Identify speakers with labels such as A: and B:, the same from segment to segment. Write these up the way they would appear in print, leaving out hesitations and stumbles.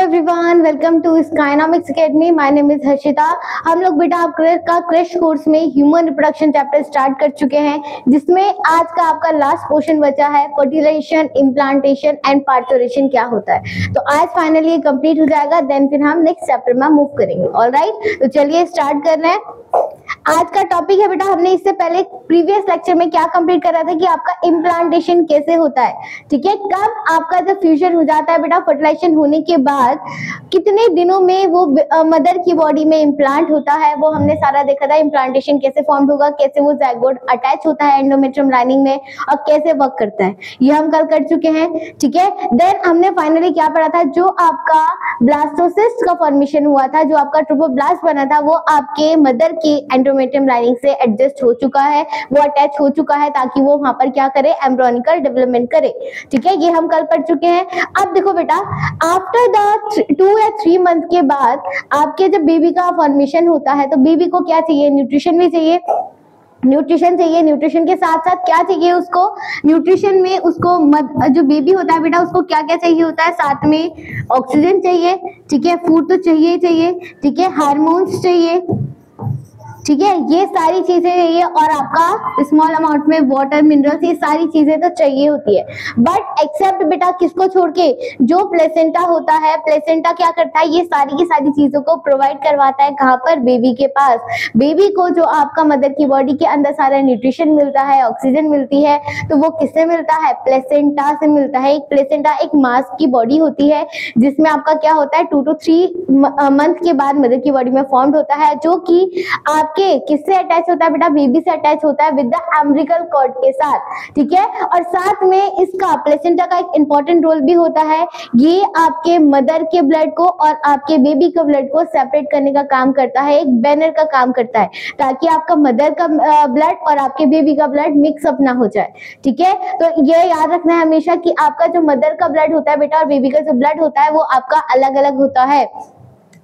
A: Everyone, welcome to Skynomics academy. My name is Harshita. हम लोग बेटा आपका क्रैश कोर्स में ह्यूमन रिप्रोडक्शन चैप्टर स्टार्ट कर चुके हैं, जिसमें आज का आपका लास्ट पोर्शन बचा है फर्टिलाइजेशन, इम्प्लांटेशन एंड पार्टुरेशन क्या होता है। तो आज फाइनली ये कंप्लीट हो जाएगा, देन फिर हम नेक्स्ट चैप्टर में मूव करेंगे। ऑलराइट, तो चलिए स्टार्ट कर रहे हैं। आज का टॉपिक है बेटा, हमने इससे पहले प्रीवियस लेक्चर में क्या कंप्लीट करा था कि आपका इम्प्लांटेशन कैसे होता है। ठीक है, कब आपका जब फ्यूजन हो जाता है बेटा, फर्टिलाइजेशन होने के बाद कितने दिनों में वो मदर की बॉडी में इम्प्लांट होता है, वो हमने सारा देखा था। इम्प्लांटेशन कैसे फॉर्म होगा, कैसे वो जाइगोट अटैच होता है एंडोमेट्रियम लाइनिंग में और कैसे वर्क करता है, ये हम कल कर चुके हैं। ठीक है, देन हमने फाइनली क्या पढ़ा था, जो आपका ब्लास्टोसिस्ट का फॉर्मेशन हुआ था, जो आपका ट्रोफोब्लास्ट बना था, वो आपके मदर की एंडोमेट्रियम लाइनिंग से एडजस्ट हो चुका है, वो अटैच हो चुका है ताकि वो वहां पर क्या करे, एम्ब्रियोनिकल डेवलपमेंट करे। ठीक है, ये हम कल पढ़ चुके हैं। अब देखो बेटा, आफ्टर द 2 या 3 मंथ के बाद आपके जब बेबी का फॉर्मेशन होता है, तो बेबी को क्या चाहिए, न्यूट्रिशन भी चाहिए। न्यूट्रिशन चाहिए, न्यूट्रिशन के साथ साथ क्या चाहिए उसको, न्यूट्रिशन में उसको जो बेबी होता है बेटा, उसको क्या क्या चाहिए होता है, साथ में ऑक्सीजन चाहिए। ठीक है, फूड तो चाहिए ही चाहिए। ठीक है, हार्मोन्स चाहिए। ठीक है, ये सारी चीजें चाहिए, और आपका स्मॉल अमाउंट में वाटर, मिनरल्स, ये सारी चीजें तो चाहिए होती है। बट एक्सेप्ट बेटा किसको छोड़ के, जो प्लेसेंटा होता है, प्लेसेंटा क्या करता है, ये सारी की सारी चीजों को प्रोवाइड करवाता है। कहाँ पर, बेबी के पास। बेबी को जो आपका मदर की बॉडी के अंदर सारा न्यूट्रिशन मिलता है, ऑक्सीजन मिलती है, तो वो किससे मिलता है, प्लेसेंटा से मिलता है। एक प्लेसेंटा एक मास की बॉडी होती है, जिसमें आपका क्या होता है, 2 to 3 मंथ के बाद मदर की बॉडी में फॉर्म होता है, जो कि आपके किससे अटैच होता है बेटा, बेबी से अटैच होता है विद द अम्बिलिकल कॉर्ड के साथ। ठीक है, और साथ में इसका प्लेसेंटा का एक इंपॉर्टेंट रोल भी होता है। ये आपके मदर के ब्लड को और आपके बेबी के ब्लड को सेपरेट करने का काम करता है, एक बैनर का काम करता है, ताकि आपका मदर का ब्लड और आपके बेबी का ब्लड मिक्स अप ना हो जाए। ठीक है, तो ये याद रखना है हमेशा कि आपका जो मदर का ब्लड होता है बेटा और बेबी का जो ब्लड होता है, वो आपका अलग अलग होता है।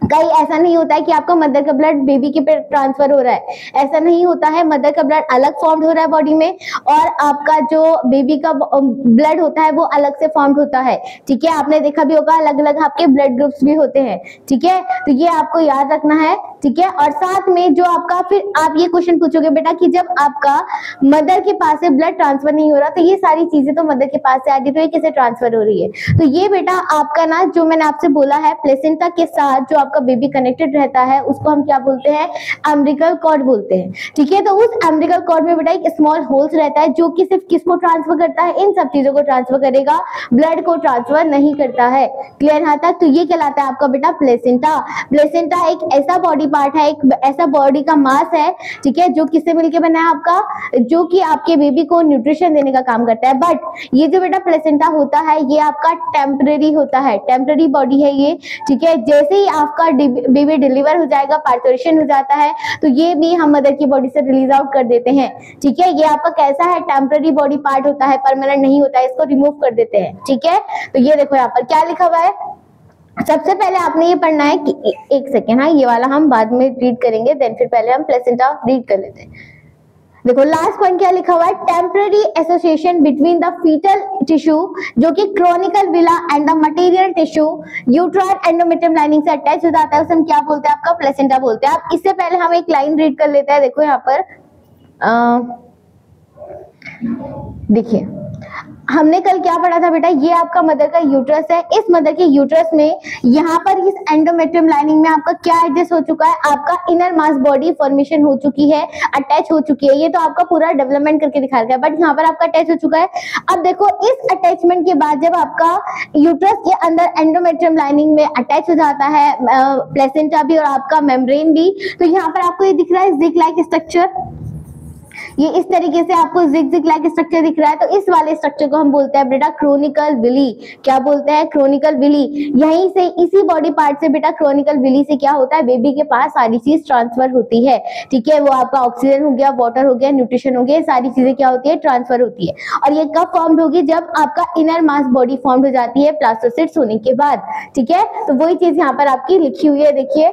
A: कहीं ऐसा नहीं होता है कि आपका मदर का ब्लड बेबी के पे ट्रांसफर हो रहा है, ऐसा नहीं होता है। मदर का ब्लड अलग फॉर्म हो रहा है बॉडी में, और आपका जो बेबी का ब्लड होता है वो अलग से फॉर्म होता है। ठीक है, आपने देखा भी होगा अलग अलग आपके ब्लड ग्रुप्स भी होते हैं। ठीक है, तो ये आपको याद रखना है। ठीक है, और साथ में जो आपका, फिर आप ये क्वेश्चन पूछोगे बेटा कि जब आपका मदर के पास से ब्लड ट्रांसफर नहीं हो रहा, तो ये सारी चीजें तो मदर के पास से आ रही, तो ये कैसे ट्रांसफर हो रही है। तो ये बेटा आपका ना, जो मैंने आपसे बोला है, प्लेसेंटा के साथ जो आपका बेबी कनेक्टेड रहता है, उसको हम क्या बोलते हैं, अम्बिलिकल कॉर्ड बोलते हैं। ठीक है, तो उस अम्बिलिकल कॉर्ड में बेटा एक स्मॉल होल्स रहता है, जो कि सिर्फ किसको ट्रांसफर करता है, इन सब चीजों को ट्रांसफर करेगा, ब्लड को ट्रांसफर नहीं करता है। क्लियर यहाँ तक। तो ये कहलाता है आपका बेटा प्लेसेंटा। प्लेसेंटा एक ऐसा बॉडी पार्ट है, एक ऐसा बॉडी का मास है, ठीक है, जो किससे मिलके बना है आपका, जो कि आपके बेबी को न्यूट्रिशन देने का काम करता है। बट ये जो बेटा प्लेसेंटा होता है, ये आपका टेम्परेरी होता है, टेम्परेरी बॉडी है ये। ठीक है, जैसे ही आपका बेबी डिलीवर हो जाएगा, पार्टुरेशन हो जाता है, तो ये भी हम मदर की बॉडी से रिलीज आउट कर देते हैं। ठीक है, ये आपका कैसा है, टेम्परेरी बॉडी पार्ट होता है, परमानेंट नहीं होता है, इसको रिमूव कर देते हैं। ठीक है, तो ये देखो यहाँ पर क्या लिखा हुआ है। सबसे पहले आपने ये पढ़ना है कि एक सेकेंड, हाँ, ये वाला हम बाद में रीड करेंगे, देन फिर पहले हम प्लेसेंटा रीड कर लेते हैं। देखो लास्ट पॉइंट क्या लिखा हुआ है, temporary association between the fetal tissue, जो कि chronical villa and the material tissue uterine endometrium lining से अटैच हो जाता है, उसे हम क्या बोलते हैं, आपका प्लेसेंटा बोलते हैं। आप इससे पहले हम एक लाइन रीड कर लेते हैं। देखो यहाँ पर देखिए, हमने कल क्या पढ़ा था बेटा, ये आपका मदर का यूट्रस है। इस मदर के यूट्रस में यहाँ पर इस एंडोमेट्रियम लाइनिंग में आपका क्या एडजस्ट हो चुका है, आपका इनर मास बॉडी फॉर्मेशन हो चुकी है, अटैच हो चुकी है। ये तो आपका पूरा डेवलपमेंट करके दिखा रखा है, बट यहाँ पर आपका अटैच हो चुका है। अब देखो, इस अटैचमेंट के बाद जब आपका यूट्रस के अंदर एंडोमेट्रियम लाइनिंग में अटैच हो जाता है प्लेसेंटा भी और आपका मेम्ब्रेन भी, तो यहाँ पर आपको ये दिख रहा है जिग लाइक स्ट्रक्चर, ये इस तरीके से आपको जिग जिग लाइक स्ट्रक्चर दिख रहा है। तो इस वाले स्ट्रक्चर को हम बोलते हैं बेटा क्रोनिकल विली। क्या बोलते हैं, क्रोनिकल विली। यहीं से, इसी बॉडी पार्ट से बेटा क्रोनिकल विली से क्या होता है, बेबी के पास सारी चीज ट्रांसफर होती है। ठीक है, वो आपका ऑक्सीजन हो गया, वाटर हो गया, न्यूट्रिशन हो गया, सारी चीजें क्या होती है, ट्रांसफर होती है। और ये कब फॉर्म होगी, जब आपका इनर मास बॉडी फॉर्म हो जाती है ब्लास्टोसिस्ट होने के बाद। ठीक है, तो वही चीज यहाँ पर आपकी लिखी हुई है, देखिए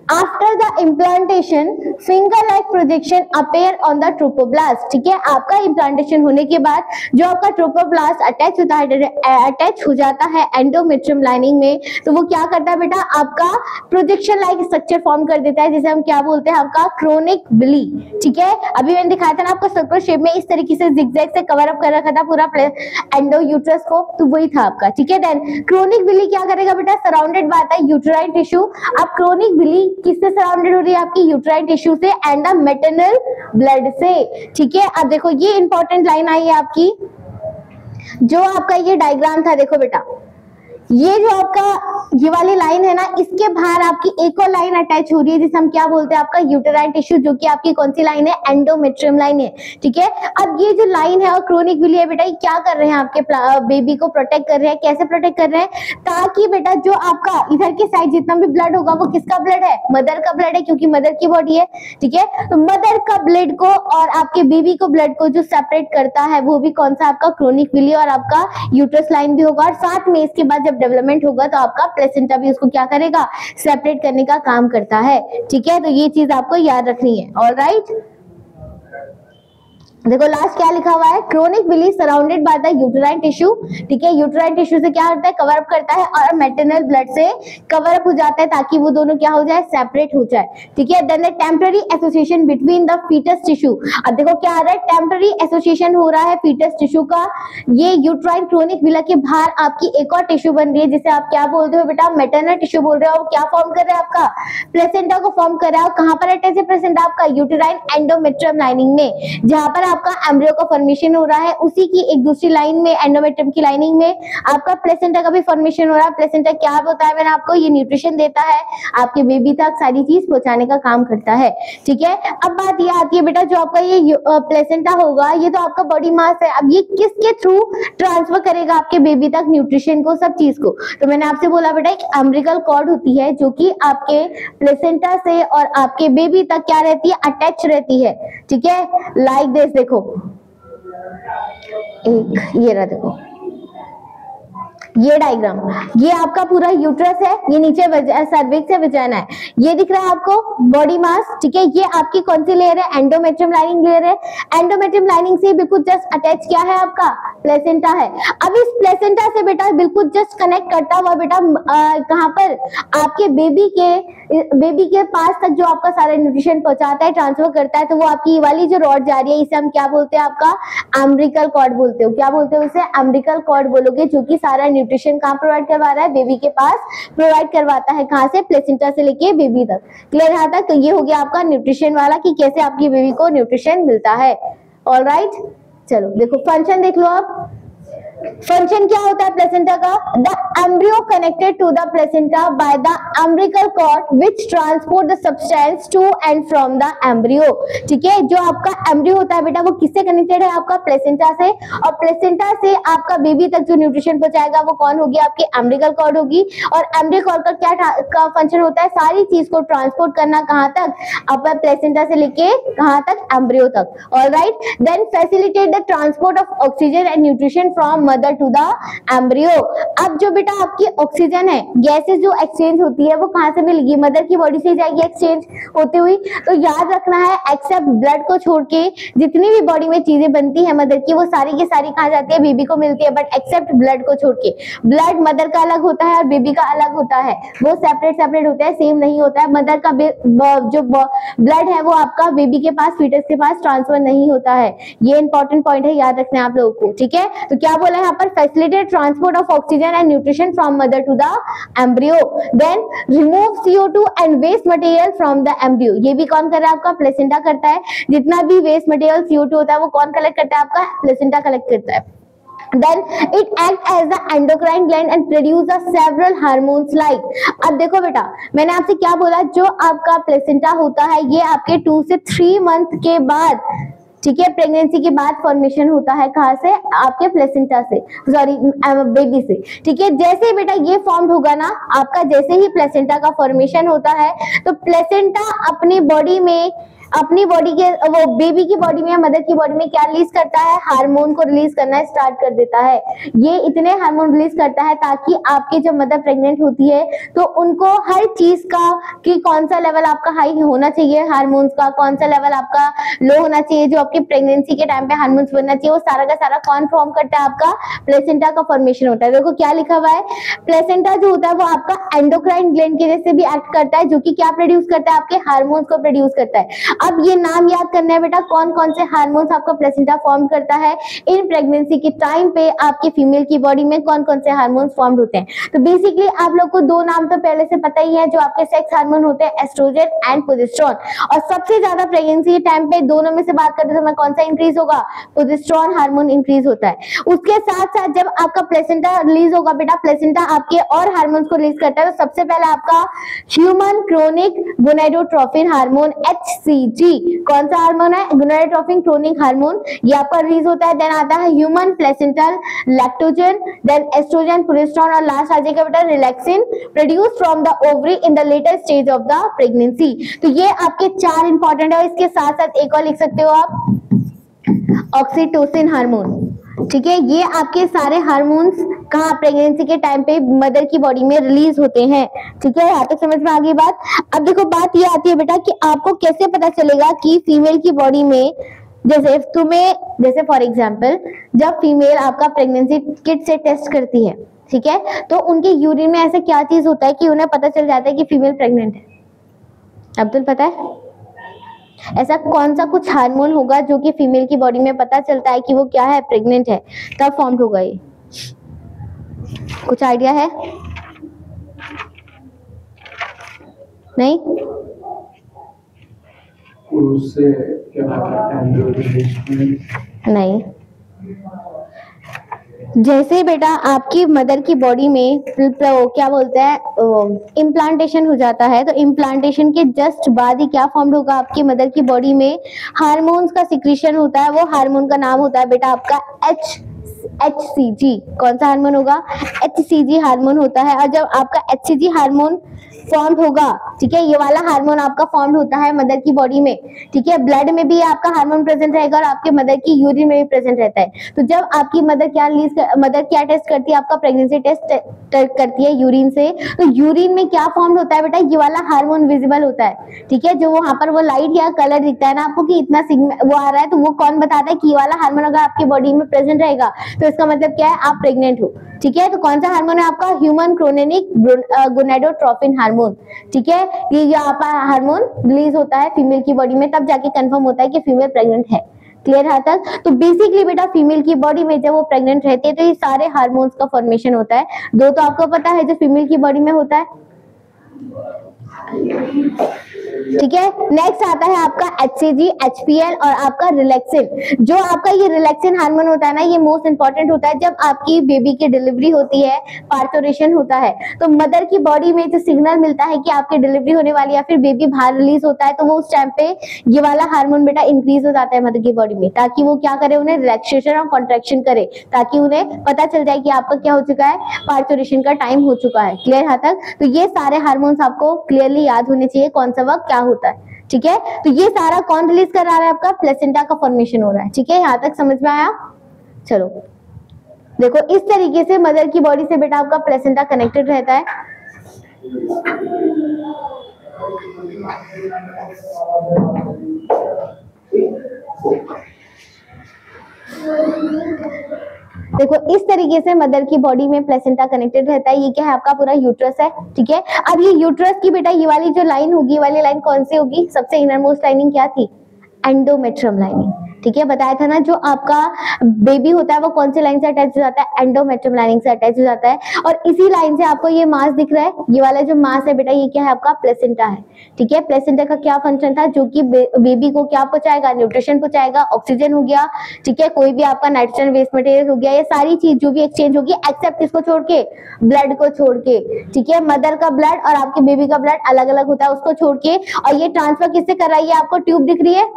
A: after the implantation finger like projection appear on the trophoblast. ठीक है, आपका इम्प्लांटेशन होने के बाद जो आपका ट्रोपोब्लास्ट अटैच होता है, अटैच हो जाता है एंडोमेट्रियम लाइनिंग में, तो वो क्या करता है बेटा, आपका प्रोजेक्शन लाइक स्ट्रक्चर फॉर्म कर देता है, जिसे हम क्या बोलते हैं, आपका क्रोनिक विली। ठीक है, अभी मैंने दिखाया था ना आपको सर्कुलर शेप में इस तरीके से जिगजैग से कवर अप कर रखा था पूरा एंडो यूट्रस को, तो वही था आपका। ठीक है, देन क्रोनिक विली क्या करेगा बेटा, surrounded by the uterine tissue. अब क्रोनिक विली किससे सराउंडेड हो रही है, आपकी यूट्राइन टिश्यू से एंड द मैटरनल ब्लड से। ठीक है, अब देखो ये इंपॉर्टेंट लाइन आई है आपकी, जो आपका ये डायग्राम था, देखो बेटा ये जो आपका ये वाली लाइन है ना, इसके बाहर आपकी एक और लाइन अटैच हो रही है, जिसे हम क्या बोलते हैं, आपका यूटेराइन टिश्यू, जो कि आपकी कौन सी लाइन है, एंडोमेट्रियम लाइन है। ठीक है, अब ये जो लाइन है और क्रोनिक विली है बेटा, ये क्या कर रहे हैं, आपके बेबी को प्रोटेक्ट कर रहे हैं। कैसे प्रोटेक्ट कर रहे हैं, ताकि बेटा जो आपका इधर के साइड जितना भी ब्लड होगा वो किसका ब्लड है, मदर का ब्लड है, क्योंकि मदर की बॉडी है। ठीक है, तो मदर का ब्लड को और आपके बेबी को ब्लड को जो सेपरेट करता है वो भी कौन सा, आपका क्रोनिक विली और आपका यूट्रस लाइन भी होगा। और साथ में इसके बाद डेवलपमेंट होगा तो आपका प्लेसेंटा भी उसको क्या करेगा, सेपरेट करने का काम करता है। ठीक है, तो ये चीज आपको याद रखनी है। ऑलराइट, देखो लास्ट क्या लिखा हुआ है, chronic villi surrounded by the uterine tissue. ठीक है, यूटेराइन टिश्यू से क्या होता है, कवर अप करता है, और मैटरनल ब्लड से कवर अप हो जाता है, ताकि वो दोनों क्या हो जाए, सेपरेट हो जाए। ठीक है, then the temporary association between the fetus tissue. अब देखो क्या आ रहा है, टेम्पररी एसोसिएशन हो रहा है फीटस टिश्यू का, ये यूटेराइन क्रोनिक विला के बाहर आपकी एक और टिश्यू बन रही है, जिसे आप क्या बोलते हो बेटा, मैटरनल टिश्यू बोल रहे हो। क्या फॉर्म कर रहा है, आपका प्लेसेंटा को फॉर्म कर रहा है। कहां पर अटैच है प्लेसेंटा, आपका यूटेराइन एंडोमेट्रियम लाइनिंग में, जहां पर आपका एम्ब्रियो का फॉर्मेशन हो रहा है, उसी की एक दूसरी लाइन में एंडोमेट्रियम की लाइनिंग में आपका प्लेसेंटा का भी फॉर्मेशन हो रहा है। प्लेसेंटा क्या होता है, मैंने आपको ये न्यूट्रिशन देता है, आपके बेबी तक सारी चीज पहुंचाने का काम करता है। ठीक है, अब बात ये आती है बेटा, जो आपका ये प्लेसेंटा होगा, ये तो आपका बॉडी मास है, अब ये किसके थ्रू ट्रांसफर करेगा आपके बेबी तक न्यूट्रिशन को, सब चीज को। तो मैंने आपसे बोला बेटा एक अम्बिलिकल कॉर्ड होती है, जो कि आपके प्लेसेंटा से और आपके बेबी तक क्या रहती है, अटैच रहती है। ठीक है, लाइक दिस, देखो एक ये रहा, देखो ये डायग्राम, ये आपका पूरा यूट्रस है, ये नीचे सर्विक्स है, वजाइना है, ये दिख रहा है आपको बॉडी मास। ठीक है, ये आपकी कौन सी लेयर है, एंडोमेट्रियम लाइनिंग लेयर है। एंडोमेट्रियम लाइनिंग से बिल्कुल जस्ट अटैच क्या है, आपका प्लेसेंटा है। अब इस प्लेसेंटा से बेटा बिल्कुल जस्ट कनेक्ट करता हुआ बेटा कहां पर, आपके बेबी के पास तक जो आपका सारा न्यूट्रिशन पहुंचाता है, ट्रांसफर करता है, तो वो आपकी वाली जो रॉड जा रही है, इसे हम क्या बोलते हैं, आपका अम्बिलिकल कॉर्ड बोलते हो। क्या बोलते हो इसे, अम्बिलिकल कॉर्ड बोलोगे, जो कि सारा न्यूट्रिशन कहाँ प्रोवाइड करवा रहा है, बेबी के पास प्रोवाइड करवाता है। कहाँ से, प्लेसेंटा से लेके बेबी तक। क्लियर यहाँ तक, तो ये हो गया आपका न्यूट्रिशन वाला, कि कैसे आपकी बेबी को न्यूट्रिशन मिलता है। ऑलराइट, चलो देखो फंक्शन देख लो आप। फंक्शन क्या होता है प्लेसेंटा का, the embryo connected to the placenta by the umbilical cord which transport the substance to and from the embryo. ठीक है, जो आपका एम्ब्रियो होता है बेटा, वो किससे कनेक्टेड है, आपका प्लेसेंटा से, और प्लेसेंटा से आपका बेबी तक जो न्यूट्रिशन पहुंचाएगा वो कौन होगी, आपकी एम्बिलिकल कॉर्ड होगी। और एम्ब्रियो कॉर्ड का क्या फंक्शन होता है, सारी चीज को ट्रांसपोर्ट करना कहां तक, आपका प्लेसेंटा से लेके कहां तक, एम्ब्रियो तक। Alright, then facilitate the transport of oxygen and nutrition from mother to the embryo. अब जो बेटा आपकी ऑक्सीजन है, गैसेस जो एक्सचेंज होती है, वो कहां से मिलेगी, मदर की बॉडी से जाएगी एक्सचेंज होती हुई। तो याद रखना है, एक्सेप्ट ब्लड को छोड़ के जितनी भी बॉडी में चीजें बनती है मदर की, वो सारी की सारी कहां जाती है, बेबी को मिलती है। बट एक्सेप्ट ब्लड को छोड़ के, ब्लड मदर का अलग होता है और बेबी का अलग होता है, वो सेपरेट होता है, सेम नहीं होता है। मदर का जो ब्लड है वो आपका बेबी के पास, फीटस के पास ट्रांसफर नहीं होता है। ये इंपॉर्टेंट पॉइंट है, याद रखना है आप लोगों को। ठीक है, तो क्या बोला है यहाँ पर, facilitate transport of oxygen and nutrition from mother to the embryo. Then remove CO2 and waste material from the embryo. ये भी कौन कर रहा है, आपका प्लेसेंटा करता है। जितना भी वेस्ट मटेरियल CO2 होता है वो कौन कलेक्ट करता है, आपका प्लेसेंटा कलेक्ट करता है। Then it acts as the endocrine gland and produce the several hormones like। अब देखो बेटा, मैंने आपसे क्या बोला, जो आपका प्लेसेंटा होता है ये आपके 2 से 3 मंथ के बाद, ठीक है, प्रेगनेंसी के बाद फॉर्मेशन होता है। कहां से, आपके प्लेसेंटा से, सॉरी बेबी से। ठीक है, जैसे बेटा ये फॉर्म होगा ना आपका, जैसे ही प्लेसेंटा का फॉर्मेशन होता है, तो प्लेसेंटा अपनी बॉडी में, अपनी बॉडी के, वो बेबी की बॉडी में, मदर की बॉडी में क्या रिलीज करता है, हार्मोन को रिलीज करना स्टार्ट कर देता है। ये इतने हार्मोन रिलीज करता है ताकि आपकी जब मदर प्रेग्नेंट होती है तो उनको हर चीज का कि कौन सा लेवल आपका हाई होना चाहिए हार्मोन्स का, कौन सा लेवल आपका लो होना चाहिए, जो आपकी प्रेगनेंसी के टाइम पे हार्मोन्स बनना चाहिए, वो सारा का सारा कौन फॉर्म करता है? आपका प्लेसेंटा का फॉर्मेशन होता है। देखो क्या लिखा हुआ है, प्लेसेंटा जो होता है वो आपका एंडोक्राइन ग्लैंड के जैसे भी एक्ट करता है, जो कि क्या प्रोड्यूस करता है? आपके हार्मोन्स को प्रोड्यूस करता है। अब ये नाम याद करना है बेटा, कौन कौन से हार्मोन्स आपका प्लेसेंटा फॉर्म करता है इन प्रेगनेंसी के टाइम पे, आपके फीमेल की बॉडी में कौन कौन से हार्मोन्स फॉर्म होते हैं। तो बेसिकली आप लोग को दो नाम तो पहले से पता ही है, जो आपके सेक्स हार्मोन होते हैं एस्ट्रोजन एंड प्रोजेस्टेरोन, और सबसे ज्यादा प्रेगनेंसी के टाइम पे दोनों में से बात करते हैं तो कौन सा इंक्रीज होगा? प्रोजेस्टेरोन हार्मोन इंक्रीज होता है। उसके साथ साथ जब आपका प्लेसेंटा रिलीज होगा बेटा, प्लेसेंटा आपके और हार्मोन्स को रिलीज करता है। तो सबसे पहले आपका human chronic gonadotropin hormone HCG, कौन सा हार्मोन है? गोनेडोट्रोपिन क्रोनिक हार्मोन, ये आपका रिलीज होता है। देन आता है human placental lactogen, then estrogen, progesterone, और लास्ट आ जाएगा बेटा relaxin produce from the ovary in the later stage of the pregnancy. तो ये आपके चार इंपॉर्टेंट है। इसके साथ साथ एक और लिख सकते हो आप, ऑक्सीटोसिन हार्मोन। ठीक है, ये आपके सारे हार्मोन्स कहाँ प्रेगनेंसी के टाइम पे मदर की बॉडी में रिलीज होते हैं। ठीक है, यहाँ तक समझ में आ गई बात। अब देखो बात ये आती है बेटा कि आपको कैसे पता चलेगा कि फीमेल की बॉडी में, जैसे फॉर एग्जाम्पल जब फीमेल आपका प्रेगनेंसी किट से टेस्ट करती है, ठीक है, तो उनके यूरिन में ऐसा क्या चीज होता है कि उन्हें पता चल जाता है कि फीमेल प्रेग्नेंट है? अब्दुल पता है ऐसा कौन सा कुछ हार्मोन होगा जो कि फीमेल की बॉडी में पता चलता है कि वो क्या है? प्रेग्नेंट है, तब फॉर्म होगा ये? कुछ आइडिया है? नहीं?
B: उससे क्या
A: नहीं, जैसे बेटा आपकी मदर की बॉडी में क्या बोलते हैं इम्प्लांटेशन हो जाता है, तो इम्प्लांटेशन के जस्ट बाद ही क्या फॉर्म होगा? आपकी मदर की बॉडी में हार्मोन्स का सिक्रीशन होता है। वो हार्मोन का नाम होता है बेटा आपका HCG। कौन सा हार्मोन होगा? HCG हार्मोन होता है। और जब आपका HCG हार्मोन फॉर्म होगा, ठीक है, ये वाला हार्मोन आपका फॉर्म होता है मदर की बॉडी में, ठीक है, ब्लड में भी आपका हार्मोन प्रेजेंट रहेगा और आपके मदर की यूरिन में भी प्रेजेंट रहता है। तो जब आपकी मदर क्या टेस्ट करती है? आपका प्रेगनेंसी टेस्ट करती है यूरिन से। तो यूरिन में क्या फॉर्म होता है बेटा? ये वाला हार्मोन विजिबल होता है, ठीक है, जो वहां पर वो लाइट या कलर दिखता है ना आपको कि इतना वो आ रहा है, तो वो कौन बताता है कि ये वाला हार्मोन अगर आपकी बॉडी में प्रेजेंट रहेगा तो इसका मतलब क्या है? आप प्रेग्नेंट हो। ठीक है, तो कौन सा हार्मोन है आपका? Human chronic gonadotropin hormone. ठीक है, ये आपका हार्मोन रिलीज होता है फीमेल की बॉडी में, तब जाके कंफर्म होता है कि फीमेल प्रेग्नेंट है। क्लियर है तक? तो बेसिकली बेटा फीमेल की बॉडी में जब वो प्रेग्नेंट रहती है तो ये सारे हार्मोन्स का फॉर्मेशन होता है। दो तो आपको पता है जो फीमेल की बॉडी में होता है, ठीक है। नेक्स्ट आता है आपका HCG, HPL और आपका रिलैक्सिन। जो आपका ये रिलैक्सिन हार्मोन होता है ना, ये मोस्ट इंपॉर्टेंट होता है जब आपकी बेबी की डिलीवरी होती है, पार्थोरेशन होता है, तो मदर की बॉडी में जो सिग्नल मिलता है कि आपकी डिलीवरी होने वाली है या फिर बेबी बाहर रिलीज होता है, तो वो उस टाइम पे ये वाला हार्मोन बेटा इंक्रीज हो जाता है मदर की बॉडी में, ताकि वो क्या करे, उन्हें रिलैक्सेशन और कॉन्ट्रैक्शन करे, ताकि उन्हें पता चल जाए कि आपका क्या हो चुका है, पार्थोरेशन का टाइम हो चुका है। क्लियर है तक? तो ये सारे हार्मोन्स आपको क्लियरली याद होने चाहिए कौन सा वक्त क्या होता है। ठीक है, तो ये सारा कौन रिलीज कर रहा है? आपका प्लेसेंटा का फॉर्मेशन हो रहा है। ठीक है, यहाँ तक समझ में आया? चलो देखो, इस तरीके से मदर की बॉडी से बेटा आपका प्लेसेंटा कनेक्टेड रहता है। देखो इस तरीके से मदर की बॉडी में प्लेसेंटा कनेक्टेड रहता है। ये क्या है? आपका पूरा यूट्रस है। ठीक है, अब ये यूट्रस की बेटा ये वाली जो लाइन होगी, ये वाली लाइन कौन सी होगी? सबसे इनर मोस्ट लाइनिंग क्या थी? Endometrium lining. ठीक है, बताया था ना, जो आपका बेबी होता है वो कौन सी लाइन से अटैच हो जाता है? एंडोमेट्रियम लाइनिंग से अटैच हो जाता है। और इसी लाइन से आपको ये मास दिख रहा है, ये वाला जो मास है बेटा, ये क्या है? आपका प्लेसेंटा है। ठीक है, प्लेसेंटा का क्या फंक्शन था? जो कि बेबी को क्या पहुंचाएगा? न्यूट्रिशन पहुंचाएगा, ऑक्सीजन हो गया, ठीक है, कोई भी आपका नाइट्रोजन वेस्ट मटेरियल हो गया, ये सारी चीज जो भी एक्सचेंज होगी, एक्सेप्ट किसको छोड़ के? ब्लड को छोड़ के। ठीक है, मदर का ब्लड और आपके बेबी का ब्लड अलग अलग होता है, उसको छोड़ के। और ये ट्रांसफर किससे कर रहा है? ये आपको ट्यूब दिख रही है,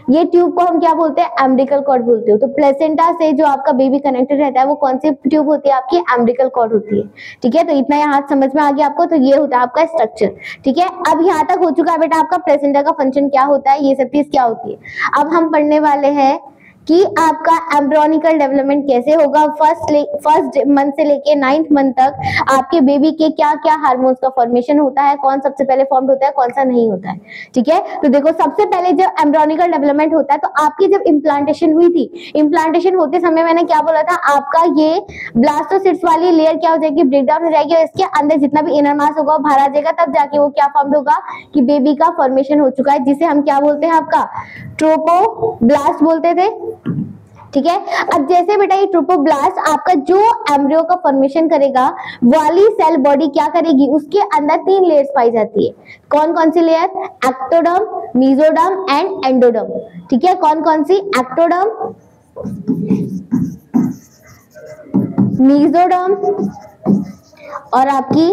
A: ये ट्यूब को हम क्या बोलते हैं? अम्बिलिकल कॉर्ड बोलते हो। तो प्लेसेंटा से जो आपका बेबी कनेक्टेड रहता है वो कौन सी ट्यूब होती है? आपकी अम्बिलिकल कॉर्ड होती है। ठीक है, तो इतना यहाँ समझ में आ गया आपको। तो ये होता है आपका स्ट्रक्चर। ठीक है, अब यहाँ तक हो चुका है बेटा आपका प्लेसेंटा का फंक्शन क्या होता है, ये सब चीज क्या होती है। अब हम पढ़ने वाले हैं कि आपका एम्ब्रियोनिकल डेवलपमेंट कैसे होगा, फर्स्ट मंथ से लेके 9th मंथ तक आपके बेबी के क्या क्या हार्मोन्स का फॉर्मेशन होता है, कौन सबसे पहले फॉर्म होता है, कौन सा नहीं होता है। ठीक है, तो देखो सबसे पहले जब एम्ब्रियोनिकल डेवलपमेंट होता है तो आपकी जब इम्प्लांटेशन हुई थी, इम्प्लांटेशन होते समय मैंने क्या बोला था, आपका ये ब्लास्टोसिस्ट वाली लेयर क्या हो जाएगी, ब्रेकडाउन हो जाएगी और इसके अंदर जितना भी इनर मास होगा वो बाहर आ जाएगा, तब जाके वो क्या फॉर्म होगा कि बेबी का फॉर्मेशन हो चुका है, जिसे हम क्या बोलते हैं, आपका ट्रोपोब्लास्ट बोलते थे। ठीक है, अब जैसे बेटा ये ट्रोपोब्लास्ट आपका जो एम्ब्रियो का फॉर्मेशन करेगा वाली सेल बॉडी क्या करेगी, उसके अंदर 3 लेयर्स पाई जाती है। कौन कौन सी layer, ectoderm, mesoderm and endoderm. ठीक है, कौन कौन सी, एक्टोडर्म, मेसोडर्म और आपकी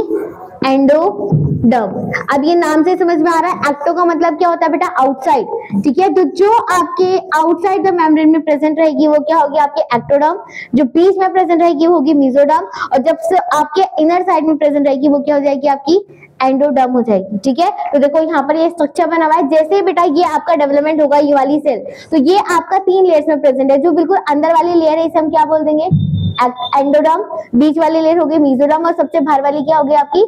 A: एंडोडर्म। अब ये नाम से समझ में आ रहा है, एक्टो का मतलब क्या होता है बेटा, आउटसाइड। ठीक है, तो जो आपके आउटसाइड द मेम्ब्रेन में प्रेजेंट रहेगी वो क्या होगी, आपके एक्टोडर्म, जो बीच में प्रेजेंट रहेगी वो होगी मेसोडर्म, और जब से आपके इनर साइड में प्रेजेंट रहेगी वो क्या हो जाएगी, आपकी एंडोडर्म हो जाएगी। ठीक है, तो देखो यहाँ पर ये स्ट्रक्चर बना हुआ है, जैसे बेटा ये आपका डेवलपमेंट होगा ये वाली सेल, तो ये आपका 3 लेयर्स में प्रेजेंट है। जो बिल्कुल अंदर वाली लेयर है इसे हम क्या बोल देंगे, एंडोडर्म, बीच वाली लेयर होगी मेसोडर्म और सबसे बाहर वाली क्या होगी आपकी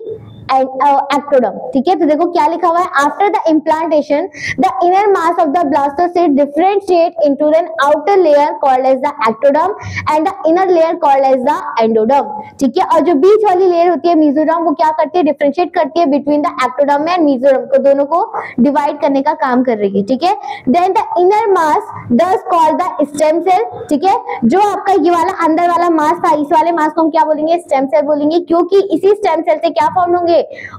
A: एक्टोडर्म। ठीक है, तो देखो क्या लिखा हुआ है, after the implantation the inner mass of the blastocyst differentiate into an outer layer called as the ectoderm and the inner layer called as the endoderm. ठीक है, और जो बीच वाली लेयर होती है मेसोडर्म, वो क्या करती है, डिफरेंशिएट करती है between the ectoderm and mesoderm को, दोनों को डिवाइड करने का काम कर रही है। ठीक है, देन द इनर मास दस कॉल्ड द स्टेम सेल। ठीक है, जो आपका ये वाला अंदर वाला मास था, इस वाले मास को हम क्या बोलेंगे, स्टेम सेल बोलेंगे, क्योंकि इसी स्टेम सेल से क्या फॉर्म होंगे,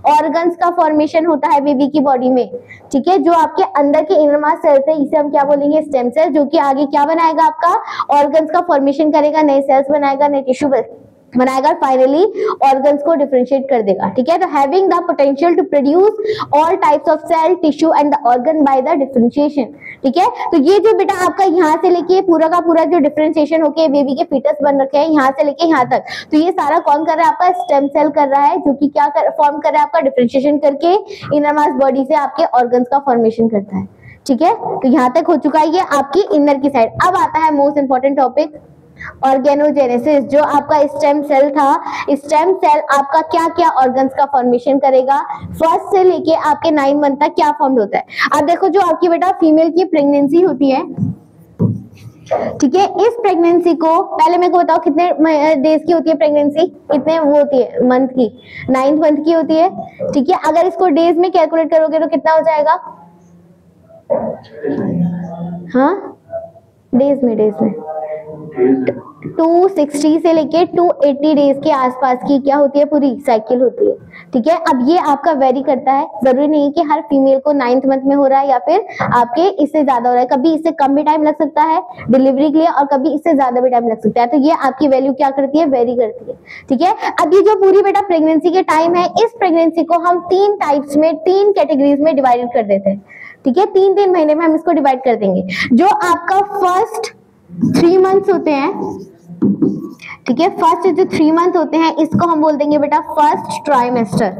A: ऑर्गन्स का फॉर्मेशन होता है बेबी की बॉडी में। ठीक है, जो आपके अंदर के इनर मास सेल्स है इसे हम क्या बोलेंगे, स्टेम सेल, जो कि आगे क्या बनाएगा, आपका ऑर्गन्स का फॉर्मेशन करेगा, नए सेल्स बनाएगा, नए टिश्यू बनाएगा, फाइनली ऑर्गन्स को डिफरेंशिएट कर देगा। ठीक है, तो having the potential to produce all types of cell, tissue and the organ by the differentiation. ठीक है, तो ये जो बेटा आपका यहाँ से लेके पूरा का पूरा जो डिफरेंशिएशन होके बेबी के फीटस बन रखे हैं यहाँ से लेके यहाँ तक, तो ये सारा कौन कर रहा है, आपका स्टेम सेल कर रहा है, जो कि क्या फॉर्म कर रहा है, आपका डिफरेंशिएशन करके इनर मास बॉडी से आपके ऑर्गन्स का फॉर्मेशन करता है। ठीक है, तो यहाँ तक हो चुका है ये आपकी इनर की साइड। अब आता है मोस्ट इंपॉर्टेंट टॉपिक, ऑर्गेनोजेनेसिस। जो आपका स्टेम सेल था, स्टेम सेल आपका क्या क्या ऑर्गन्स का फॉर्मेशन करेगा, फर्स्ट से लेके आपके 9 मंथ तक क्या फॉर्म होता है। अब देखो जो आपकी बेटा फीमेल की प्रेगनेंसी होती है, ठीक है, इस प्रेगनेंसी को पहले मेरे को बताओ कितने डेज की होती है प्रेगनेंसी, कितने वो होती है मंथ की, 9th मंथ की होती है। ठीक है, अगर इसको डेज में कैलकुलेट करोगे तो कितना हो जाएगा, हाँ डेज में 260 से लेके 280 डेज के आसपास की क्या होती है, पूरी साइकिल होती है। ठीक है, अब ये आपका वेरी करता है, जरूरी नहीं कि हर फीमेल को 9th मंथ में हो रहा है या फिर आपके इससे ज्यादा हो रहा है, कभी इससे कम भी टाइम लग सकता है डिलीवरी के लिए और कभी इससे ज्यादा भी टाइम लग सकता है। तो ये आपकी वैल्यू क्या करती है, वेरी करती है। ठीक है, अब ये जो पूरी बेटा प्रेगनेंसी के टाइम है, इस प्रेगनेंसी को हम 3 टाइप्स में, 3 कैटेगरीज में डिवाइड कर देते हैं। ठीक है, 3-3 महीने में हम इसको डिवाइड कर देंगे। जो आपका फर्स्ट 3 मंथ्स होते हैं, ठीक है, फर्स्ट जो 3 मंथ होते हैं इसको हम बोल देंगे बेटा फर्स्ट ट्राइमेस्टर।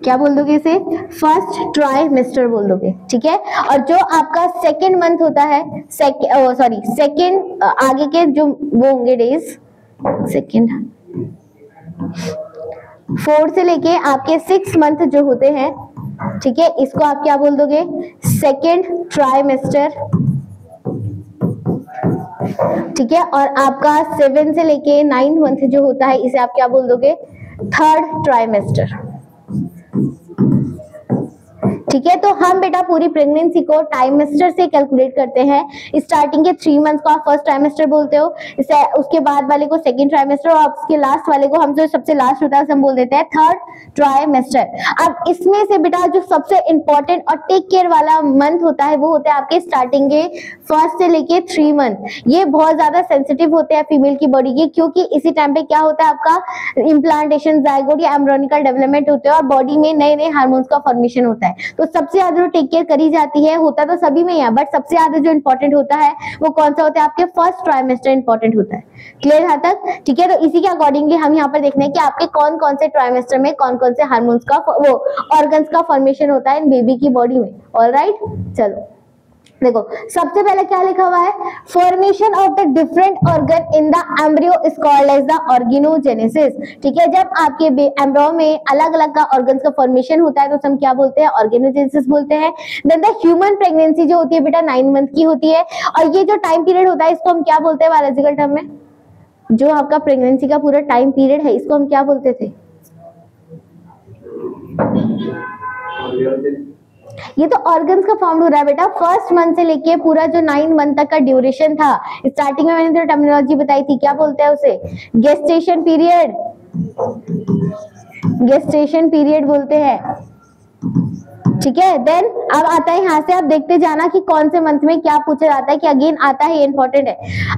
A: क्या बोल दोगे इसे, फर्स्ट ट्राइमेस्टर बोल दोगे। ठीक है, और जो आपका सेकेंड मंथ होता है, सेकेंड आगे के जो वो होंगे डेज, सेकेंड 4 से लेके आपके 6 मंथ जो होते हैं, ठीक है, इसको आप क्या बोल दोगे, सेकेंड ट्राइमेस्टर। ठीक है, और आपका 7 से लेके 9 मंथ जो होता है इसे आप क्या बोल दोगे, थर्ड ट्राइमेस्टर। ठीक है, तो हम बेटा पूरी प्रेगनेंसी को ट्राइमेस्टर से कैलकुलेट करते हैं। स्टार्टिंग के 3 मंथ को आप फर्स्ट ट्राइमेस्टर बोलते हो, उसके बाद वाले को सेकंड ट्राइमेस्टर और उसके लास्ट वाले को हम जो सबसे लास्ट होता है उसे हम बोल देते हैं थर्ड ट्राइमेस्टर। अब इसमें से बेटा जो सबसे इंपॉर्टेंट और टेक केयर वाला मंथ होता है वो होता है आपके स्टार्टिंग के 1 से लेके 3 मंथ। ये बहुत ज्यादा सेंसिटिव होते हैं फीमेल की बॉडी के, क्योंकि इसी टाइम पे क्या होता है, आपका इम्प्लांटेशन, जाइगोट या एम्ब्रियोनिकल डेवलपमेंट होते हैं और बॉडी में नए नए हार्मोन्स का फॉर्मेशन होता है। तो सबसे ज्यादा जो टेक केयर करी जाती है, होता तो सभी में है, बट सबसे ज्यादा जो इंपॉर्टेंट होता है वो कौन सा होता है, आपके फर्स्ट ट्राइमेस्टर इंपॉर्टेंट होता है। क्लियर यहाँ तक? ठीक है, तो इसी के अकॉर्डिंगली हम यहाँ पर देखने कि आपके कौन कौन से ट्राइमेस्टर में कौन कौन से हार्मोन्स का वो ऑर्गन्स का फॉर्मेशन होता है इन बेबी की बॉडी में। ऑलराइट, चलो देखो सबसे पहले क्या लिखा हुआ है, formation of the different organ in the embryo is called as the organogenesis. ठीक है, जब आपके एम्ब्रियो में अलग अलग का ऑर्गन्स का फॉर्मेशन होता है तो हम क्या बोलते हैं, ऑर्गेनोजेनेसिस बोलते हैं। देन द ह्यूमन प्रेगनेंसी जो होती है बेटा 9 मंथ की होती है, और ये जो टाइम पीरियड होता है इसको हम क्या बोलते हैं बायोलॉजिकल टर्म में, जो आपका प्रेगनेंसी का पूरा टाइम पीरियड है इसको हम क्या बोलते थे, ये तो ऑर्गन्स का फॉर्म हो रहा है बेटा। फर्स्ट मंथ से लेके पूरा जो 9 मंथ तक का ड्यूरेशन था, स्टार्टिंग में मैंने तो टर्मिनोलॉजी बताई थी, क्या बोलते हैं उसे, गेस्टेशन पीरियड, गेस्टेशन पीरियड बोलते हैं। ठीक है, देन अब आता है यहाँ से आप देखते जाना कि कौन से मंथ में क्या पूछा जाता है, कि अगेन आता है, इंपॉर्टेंट है,